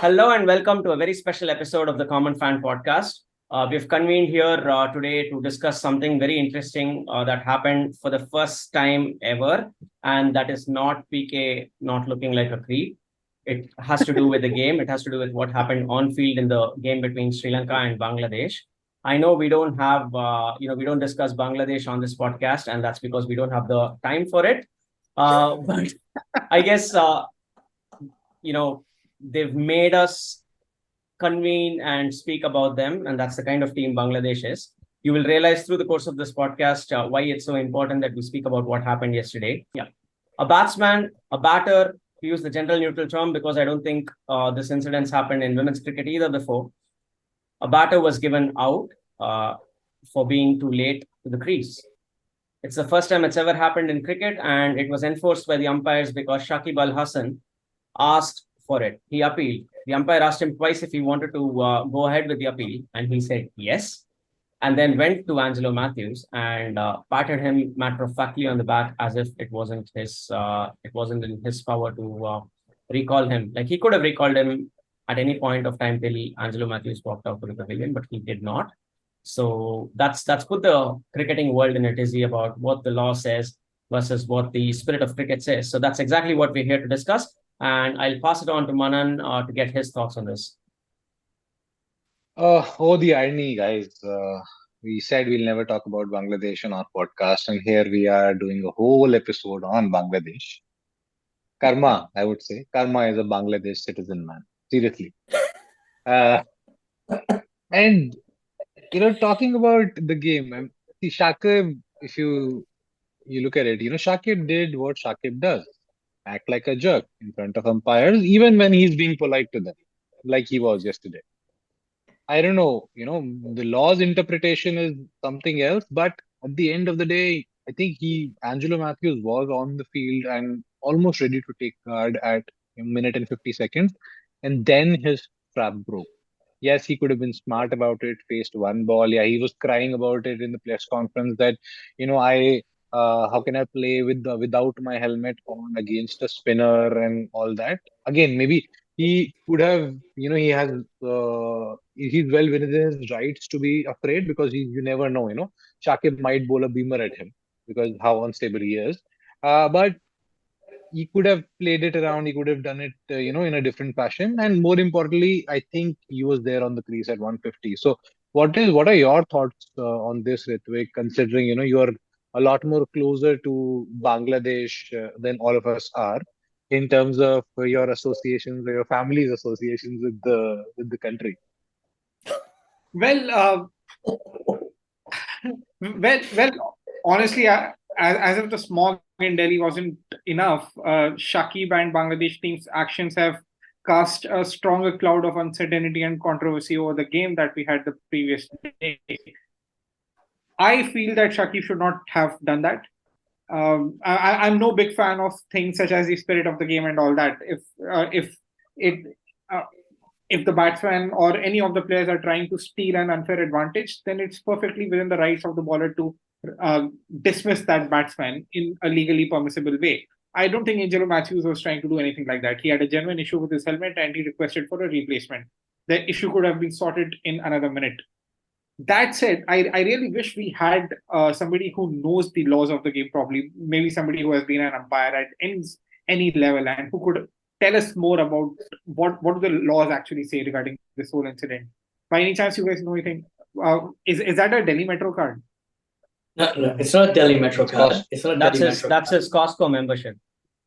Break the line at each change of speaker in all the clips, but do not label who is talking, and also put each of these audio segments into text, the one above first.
Hello and welcome to a very special episode of the Common Fan Podcast. We've convened here today to discuss something very interesting that happened for the first time ever, and that is not PK not looking like a creep. It has to do with the game. It has to do with what happened on field in the game between Sri Lanka and Bangladesh. I know we don't have, we don't discuss Bangladesh on this podcast, and that's because we don't have the time for it. But I guess, they've made us convene and speak about them, and that's the kind of team Bangladesh is. You will realize through the course of this podcast why it's so important that we speak about what happened yesterday. Yeah, a batsman, a batter. To use the general neutral term because I don't think this incident's happened in women's cricket either before. A batter was given out for being too late to the crease. It's the first time it's ever happened in cricket, and it was enforced by the umpires because Shakib Al Hasan asked for it. He appealed. The umpire asked him twice if he wanted to go ahead with the appeal, and he said yes. And then went to Angelo Mathews and patted him matter-of-factly on the back as if it wasn't in his power to recall him. Like he could have recalled him at any point of time till Angelo Mathews walked out to the pavilion, but he did not. So that's put the cricketing world in a tizzy about what the law says versus what the spirit of cricket says. So that's exactly what we're here to discuss. And I'll pass it on to Manan to get his thoughts on this.
The irony, guys. We said we'll never talk about Bangladesh on our podcast, and here we are doing a whole episode on Bangladesh. Karma, I would say. Karma is a Bangladesh citizen, man. Seriously. Uh, and, talking about the game, see, Shakib, if you look at it, Shakib did what Shakib does. Act like a jerk in front of umpires, even when he's being polite to them, like he was yesterday. I don't know, the law's interpretation is something else, but at the end of the day, I think Angelo Mathews was on the field and almost ready to take guard at a minute and 50 seconds, and then his trap broke. Yes, he could have been smart about it, faced one ball. Yeah, he was crying about it in the press conference that, how can I play without my helmet on against a spinner and all that. Again, maybe he could have, he's well within his rights to be afraid because you never know, Shakib might bowl a beamer at him because how unstable he is. But he could have played it around. He could have done it, in a different fashion. And more importantly, I think he was there on the crease at 150. So, what are your thoughts on this, Ritvik? Considering you're a lot more closer to Bangladesh than all of us are in terms of your associations or your family's associations with the country.
Well, honestly, as if the smog in Delhi wasn't enough, Shakib and Bangladesh team's actions have cast a stronger cloud of uncertainty and controversy over the game that we had the previous day. I feel that Shakib should not have done that. I'm no big fan of things such as the spirit of the game and all that. If the batsman or any of the players are trying to steal an unfair advantage, then it's perfectly within the rights of the bowler to dismiss that batsman in a legally permissible way. I don't think Angelo Mathews was trying to do anything like that. He had a genuine issue with his helmet and he requested for a replacement. The issue could have been sorted in another minute. That said, I really wish we had somebody who knows the laws of the game properly, maybe somebody who has been an umpire at any level and who could tell us more about what do the laws actually say regarding this whole incident. By any chance, you guys know anything? Is that a Delhi Metro card?
No, it's not Delhi Metro card. It's not
That's
Delhi
his
Metro
that's
card.
his Costco membership.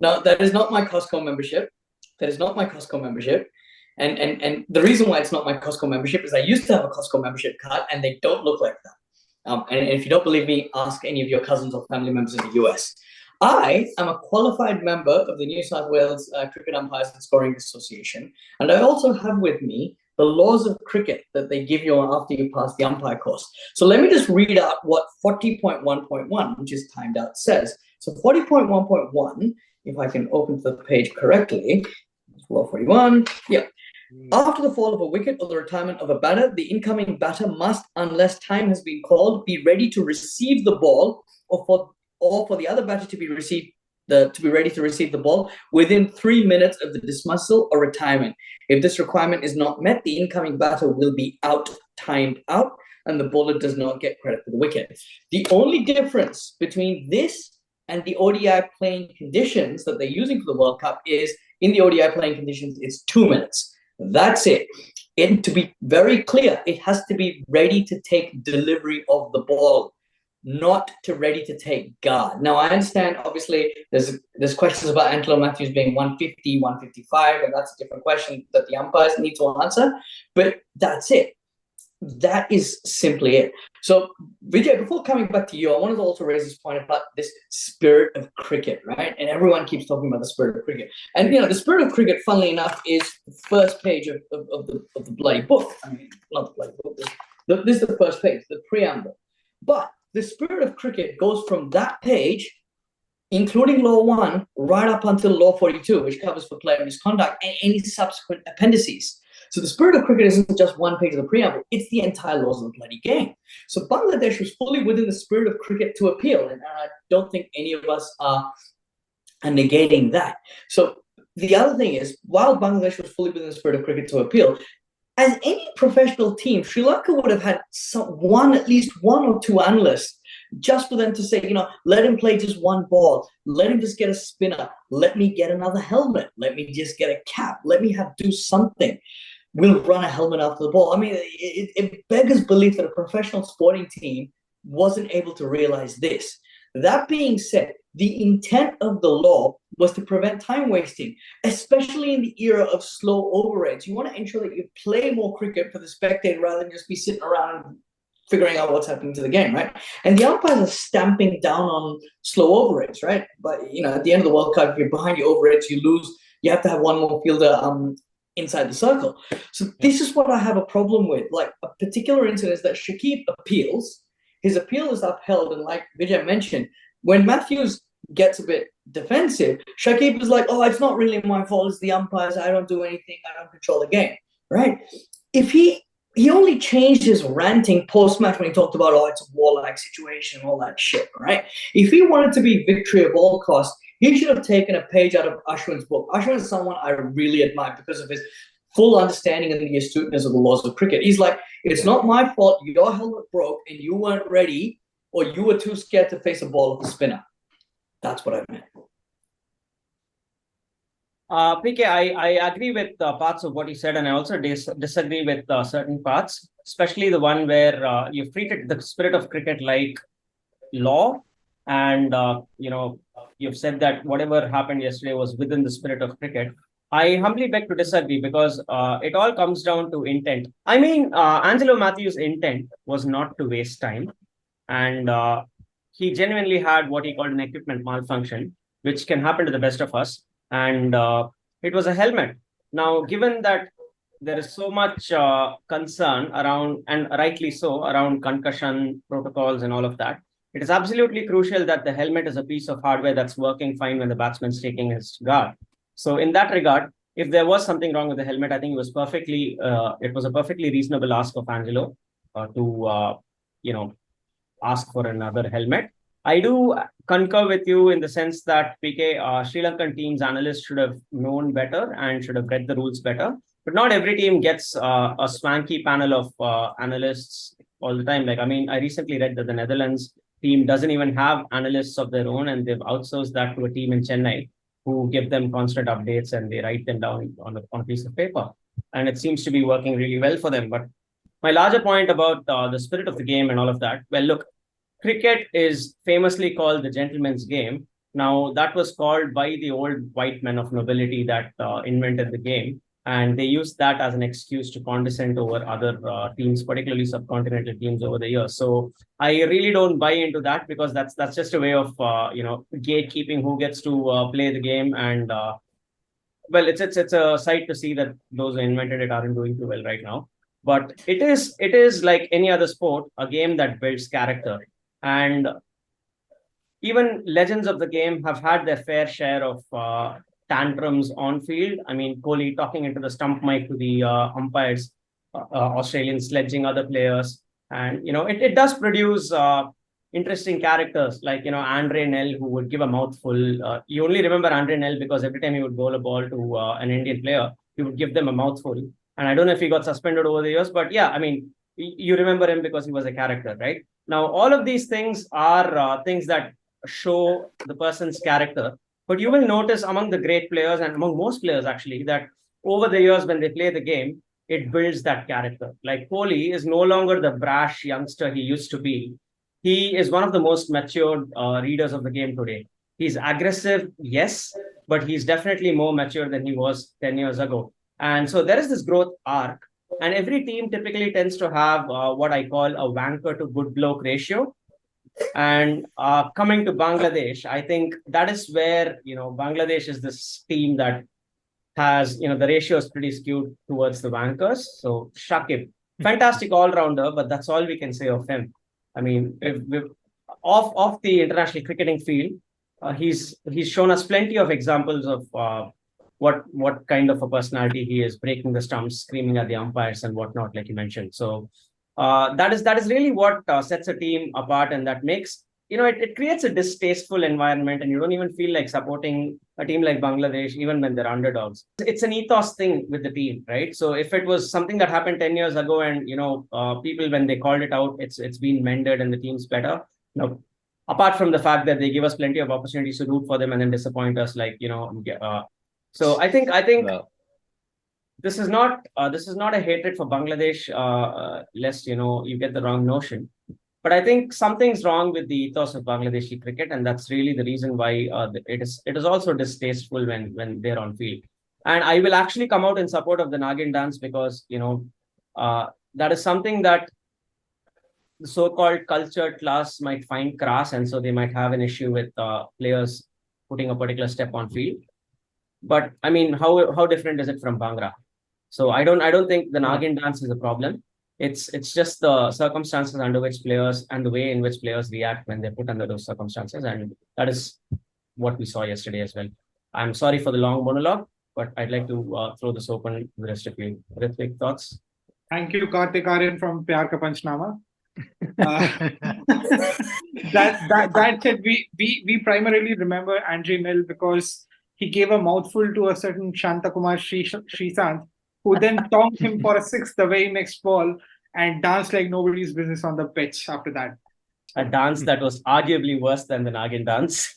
No, that is not my Costco membership. That is not my Costco membership. And the reason why it's not my Costco membership is I used to have a Costco membership card and they don't look like that. And if you don't believe me, ask any of your cousins or family members in the US. I am a qualified member of the New South Wales Cricket Umpires and Scoring Association. And I also have with me the laws of cricket that they give you after you pass the umpire course. So let me just read out what 40.1.1, which is timed out, says. So 40.1.1, if I can open the page correctly, 41, yeah. After the fall of a wicket or the retirement of a batter, the incoming batter must, unless time has been called, be ready to receive the ball or for the other batter to be received to be ready to receive the ball within 3 minutes of the dismissal or retirement. If this requirement is not met, the incoming batter will be timed out, and the bowler does not get credit for the wicket. The only difference between this and the ODI playing conditions that they're using for the World Cup is in the ODI playing conditions, it's 2 minutes. That's it. And to be very clear, it has to be ready to take delivery of the ball, not to ready to take guard. Now, I understand, obviously, there's questions about Angelo Mathews being 150, 155, and that's a different question that the umpires need to answer, but that's it. That is simply it. So, Vijay, before coming back to you, I wanted to also raise this point about this spirit of cricket, right? And everyone keeps talking about the spirit of cricket. And, the spirit of cricket, funnily enough, is the first page of the bloody book. I mean, not the bloody book. This is the first page, the preamble. But the spirit of cricket goes from that page, including Law 1, right up until Law 42, which covers for player misconduct and any subsequent appendices. So the spirit of cricket isn't just one page of the preamble, it's the entire laws of the bloody game. So Bangladesh was fully within the spirit of cricket to appeal, and I don't think any of us are negating that. So the other thing is, while Bangladesh was fully within the spirit of cricket to appeal, as any professional team, Sri Lanka would have had at least one or two analysts just for them to say, let him play just one ball, let him just get a spinner, let me get another helmet, let me just get a cap, let me do something. We'll run a helmet after the ball. I mean, it beggars belief that a professional sporting team wasn't able to realize this. That being said, the intent of the law was to prevent time wasting, especially in the era of slow over rates. You want to ensure that you play more cricket for the spectator rather than just be sitting around and figuring out what's happening to the game, right? And the umpires are stamping down on slow over rates, right? But, at the end of the World Cup, if you're behind your over rates, you lose. You have to have one more fielder inside the circle. So this is what I have a problem with. Like, a particular incident is that Shakib appeals. His appeal is upheld, and like Vijay mentioned, when Mathews gets a bit defensive, Shakib is like, oh, it's not really my fault, it's the umpires, I don't do anything, I don't control the game, right? If he only changed his ranting post-match when he talked about, it's a warlike situation, all that shit, right? If he wanted to be victory at all costs, he should have taken a page out of Ashwin's book. Ashwin is someone I really admire because of his full understanding and the astuteness of the laws of cricket. He's like, it's not my fault your helmet broke and you weren't ready, or you were too scared to face a ball of a spinner. That's what I meant.
PK, I agree with parts of what you said, and I also disagree with certain parts, especially the one where you've treated the spirit of cricket like law, and you've said that whatever happened yesterday was within the spirit of cricket. I humbly beg to disagree because it all comes down to intent. I mean, Angelo Mathews' intent was not to waste time, and he genuinely had what he called an equipment malfunction, which can happen to the best of us. And it was a helmet. Now, given that there is so much concern around, and rightly so, around concussion protocols and all of that, it is absolutely crucial that the helmet is a piece of hardware that's working fine when the batsman's taking his guard. So in that regard, if there was something wrong with the helmet, I think it was a perfectly reasonable ask of Angelo to ask for another helmet. I do concur with you in the sense that PK, Sri Lankan team's analysts should have known better and should have read the rules better. But not every team gets a swanky panel of analysts all the time. Like, I mean, I recently read that the Netherlands team doesn't even have analysts of their own, and they've outsourced that to a team in Chennai who give them constant updates and they write them down on a piece of paper. And it seems to be working really well for them. But my larger point about the spirit of the game and all of that, well, look, cricket is famously called the gentleman's game. Now, that was called by the old white men of nobility that invented the game. And they used that as an excuse to condescend over other teams, particularly subcontinental teams over the years. So I really don't buy into that because that's just a way of, gatekeeping who gets to play the game. And well, it's a sight to see that those who invented it aren't doing too well right now. But it is like any other sport, a game that builds character. And even legends of the game have had their fair share of tantrums on field. I mean, Kohli talking into the stump mic to the umpires, Australians sledging other players. And, it does produce interesting characters like, Andre Nell, who would give a mouthful. You only remember Andre Nell because every time he would bowl a ball to an Indian player, he would give them a mouthful. And I don't know if he got suspended over the years, but yeah, I mean, you remember him because he was a character, right? Now, all of these things are things that show the person's character. But you will notice among the great players and among most players, actually, that over the years when they play the game, it builds that character. Like Kohli is no longer the brash youngster he used to be. He is one of the most matured readers of the game today. He's aggressive, yes, but he's definitely more mature than he was 10 years ago. And so there is this growth arc. And every team typically tends to have what I call a wanker to good bloke ratio. And coming to Bangladesh, I think that is where, Bangladesh is this team that has, the ratio is pretty skewed towards the wankers. So Shakib, fantastic all-rounder, but that's all we can say of him. I mean, if off the international cricketing field, he's shown us plenty of examples of what kind of a personality he is, breaking the stumps, screaming at the umpires and whatnot, like you mentioned. So that is really what sets a team apart, and that makes, it creates a distasteful environment, and you don't even feel like supporting a team like Bangladesh, even when they're underdogs. It's an ethos thing with the team, right? So if it was something that happened 10 years ago and, people, when they called it out, it's been mended and the team's better. Apart from the fact that they give us plenty of opportunities to root for them and then disappoint us, so I think
Wow.
this is not a hatred for Bangladesh, lest you get the wrong notion. But I think something's wrong with the ethos of Bangladeshi cricket, and that's really the reason why it is also distasteful when they're on field. And I will actually come out in support of the Nagin dance because that is something that the so-called cultured class might find crass, and so they might have an issue with players putting a particular step on field. But I mean, how different is it from Bhangra? So I don't think the Nagin dance is a problem. It's just the circumstances under which players and the way in which players react when they're put under those circumstances, and that is what we saw yesterday as well. I'm sorry for the long monologue, but I'd like to throw this open to the rest of you. Ritvik, thoughts?
Thank you, Kartik Aryan from Pyar Ka Panchnama. That said, we primarily remember Andre Mill because he gave a mouthful to a certain Shantakumar Srisant, who then tongued him for a six the very next ball and danced like nobody's business on the pitch after that.
A dance that was arguably worse than the Nagin dance.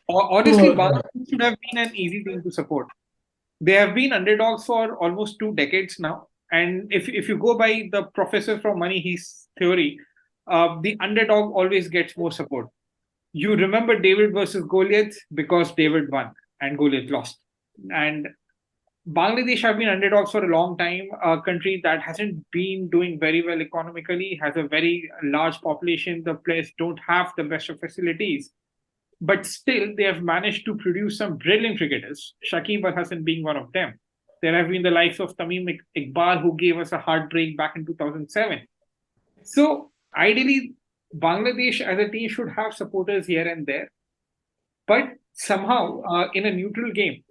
Honestly, Bangladesh should have been an easy team to support. They have been underdogs for almost 2 decades now. And if you go by the professor from Money Heist's theory, the underdog always gets more support. You remember David versus Goliath because David won and Goliath lost. And Bangladesh have been underdogs for a long time. A country that hasn't been doing very well economically, has a very large population. The players don't have the best of facilities. But still, they have managed to produce some brilliant cricketers, Shakib Al Hasan being one of them. There have been the likes of Tamim Iqbal, who gave us a heartbreak back in 2007. So, ideally, Bangladesh as a team should have supporters here and there. But somehow, in a neutral game,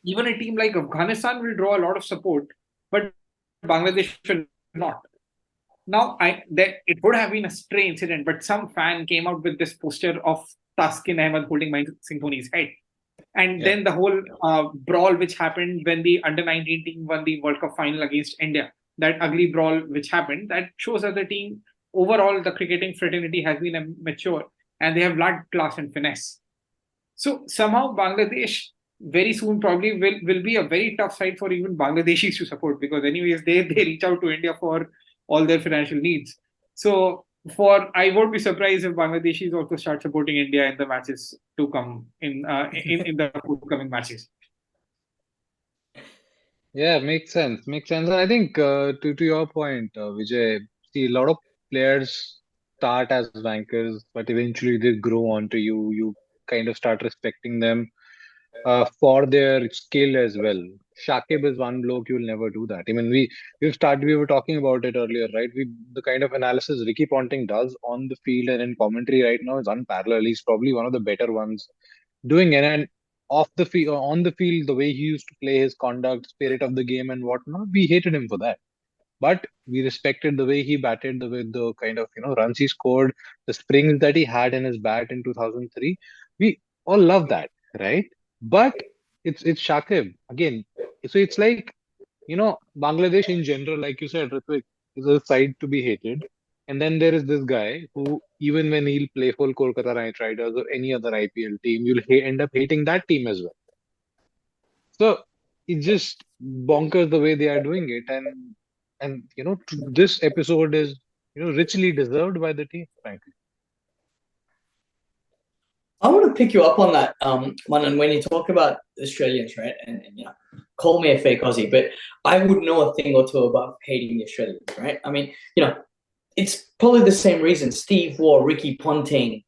even a team like Afghanistan will draw a lot of support, but Bangladesh will not. Now, it would have been a stray incident, but some fan came out with this poster of Taskin Ahmed holding Mahendra Singh Dhoni's head. And then the whole brawl which happened when the under-19 team won the World Cup final against India, that ugly brawl which happened, that shows that the team, overall, the cricketing fraternity has been mature and they have lacked class and finesse. So somehow Bangladesh very soon probably will be a very tough side for even Bangladeshis to support, because anyways, they reach out to India for all their financial needs. So I won't be surprised if Bangladeshis also start supporting India in the matches to come in the forthcoming matches.
Yeah, makes sense. Makes sense. And I think to your point, Vijay, see, a lot of players start as wankers, but eventually they grow onto you. You kind of start respecting them for their skill as well. Shakib is one bloke you'll never do that. I mean, we were talking about it earlier, right? The kind of analysis Ricky Ponting does on the field and in commentary right now is unparalleled. He's probably one of the better ones doing it. And off the field, on the field, the way he used to play, his conduct, spirit of the game, and whatnot, we hated him for that. but we respected the way he batted, the kind of runs he scored, the springs that he had in his bat in 2003. We all love that, right? But it's Shakib again. So it's like Bangladesh in general, like you said, Ritvik, is a side to be hated. And then there is this guy who, even when he'll play for Kolkata Knight Riders or any other IPL team, you'll end up hating that team as well. So it's just bonkers the way they are doing it, and this episode is richly deserved by the team, frankly.
I want to pick you up on that, Manan, when you talk about Australians, right? And call me a fake Aussie, but I would know a thing or two about hating the Australians, right? I mean, it's probably the same reason Steve Waugh, Ricky Ponting,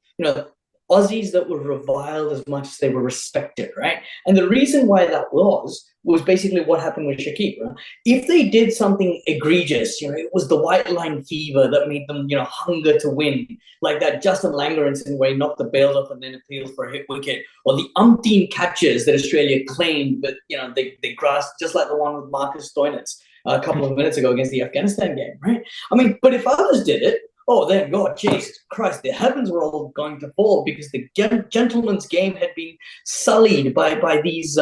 Aussies that were reviled as much as they were respected, right? And the reason why that was basically what happened with Shakib. Right? If they did something egregious, it was the white line fever that made them, hunger to win, like that Justin Langer incident where he knocked the bails off and then appealed for a hit wicket, or the umpteen catches that Australia claimed, but they grasped, just like the one with Marcus Stoinis a couple of minutes ago against the Afghanistan game, right? I mean, but if others did it, oh, then God, Jesus Christ, the heavens were all going to fall because the gentleman's game had been sullied by these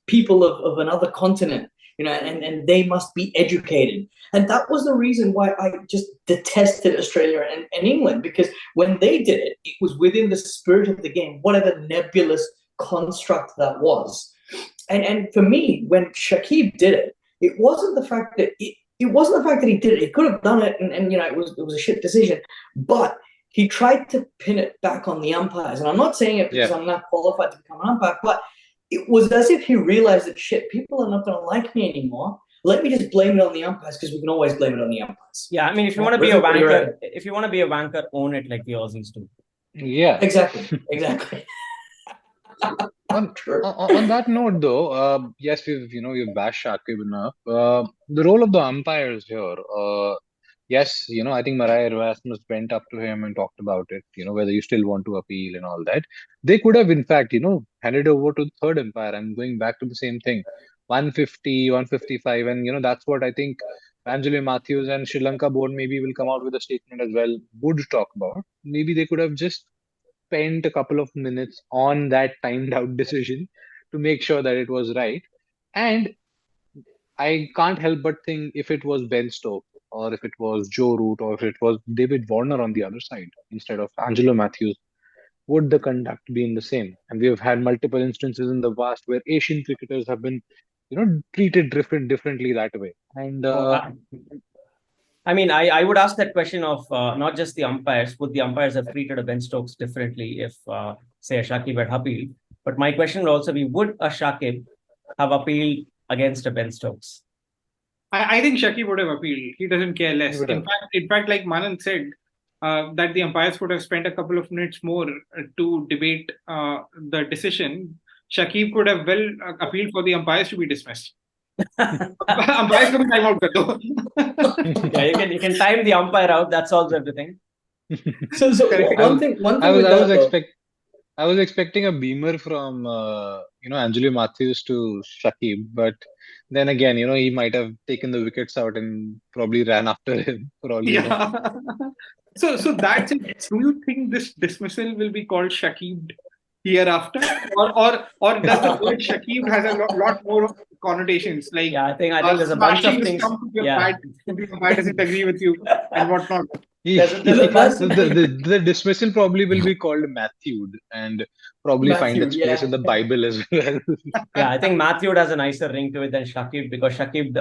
people of another continent, and they must be educated. And that was the reason why I just detested Australia and England, because when they did it, it was within the spirit of the game, whatever nebulous construct that was. And for me, when Shakib did it, it wasn't the fact that it wasn't the fact that he did it. He could have done it, and it was a shit decision. But he tried to pin it back on the umpires. And I'm not saying it because I'm not qualified to become an umpire, but it was as if he realized that shit, people are not going to like me anymore. Let me just blame it on the umpires, because we can always blame it on the umpires.
Yeah, I mean, if you want to be a wanker, own it like the Aussies do.
Yeah,
exactly.
On that note, though, yes, we've bashed Shakib enough. The role of the umpires here, yes, I think Mariah Erasmus went up to him and talked about it, whether you still want to appeal and all that. They could have, in fact, handed over to the third umpire. I'm going back to the same thing, 150, 155, and that's what I think Angelo Mathews and Sri Lanka board maybe will come out with a statement as well, would talk about. Maybe they could have just spent a couple of minutes on that timed out decision to make sure that it was right. And I can't help but think, if it was Ben Stokes, or if it was Joe Root, or if it was David Warner on the other side instead of Angelo Mathews, would the conduct be in the same? And we have had multiple instances in the past where Asian cricketers have been, treated differently that way. And
I mean, I would ask that question of not just the umpires. Would the umpires have treated a Ben Stokes differently if, say, a Shakib had appealed? But my question would also be, would a Shakib have appealed against a Ben Stokes?
I think Shakib would have appealed. He doesn't care less. In fact, like Manan said, that the umpires would have spent a couple of minutes more to debate the decision. Shakib could have appealed for the umpires to be dismissed. Umpires can time out.
Yeah, you can time the umpire out. That solves everything.
So one thing.
I was expecting a beamer from Angelo Mathews to Shakib, but then again, he might have taken the wickets out and probably ran after him for all you know.
So that's it. Do you think this dismissal will be called Shakib hereafter, or does the word Shakib has a lot more connotations? Like,
yeah, I think there's a bunch of things.
Why does it agree with you and whatnot?
The dismissal probably will be called Matthewed, and probably find its place in the Bible as well.
Yeah, I think Matthewed has a nicer ring to it than Shakib, because Shakib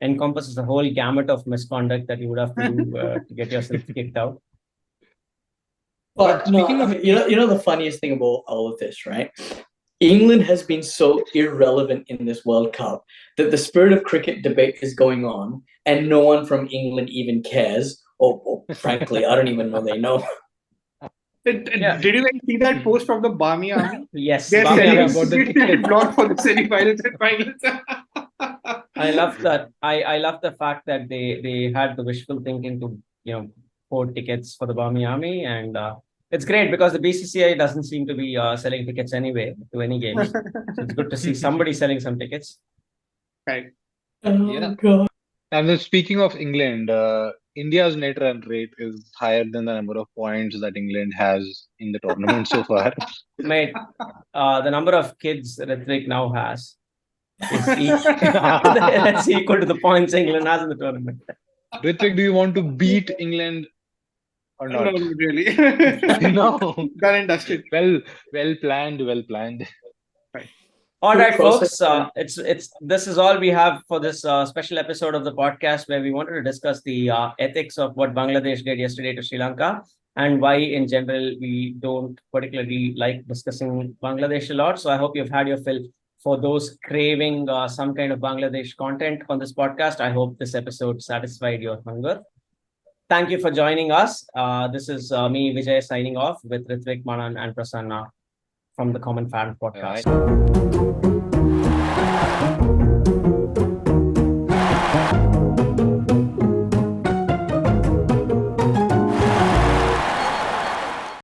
encompasses a whole gamut of misconduct that you would have to do to get yourself kicked out.
But speaking of, the funniest thing about all of this, right? England has been so irrelevant in this World Cup that the spirit of cricket debate is going on, and no one from England even cares. Or frankly, I don't even know they know.
Did you guys see that post from the Barmy Army?
Yes,
they're selling block for the semi-finals and finals.
I love that. I love the fact that they had the wishful thinking to afford tickets for the Barmy Army, and it's great because the BCCI doesn't seem to be selling tickets anyway to any games. So it's good to see somebody selling some tickets.
Right.
Oh, God.
And then speaking of England, India's net run rate is higher than the number of points that England has in the tournament so far.
Mate, the number of kids Ritvik now has is that's equal to the points England has in the tournament.
Ritvik, do you want to beat England or
No,
not?
not really.
No.
Done and dusted.
Well planned, well planned.
All right,
Process.
folks. It's this is all we have for this special episode of the podcast, where we wanted to discuss the ethics of what Bangladesh did yesterday to Sri Lanka and why, in general, we don't particularly like discussing Bangladesh a lot. So I hope you've had your fill. For those craving some kind of Bangladesh content on this podcast, I hope this episode satisfied your hunger. Thank you for joining us. This is me, Vijay, signing off with Ritvik, Manan, and Prasanna from the Common Fan Podcast.
All right.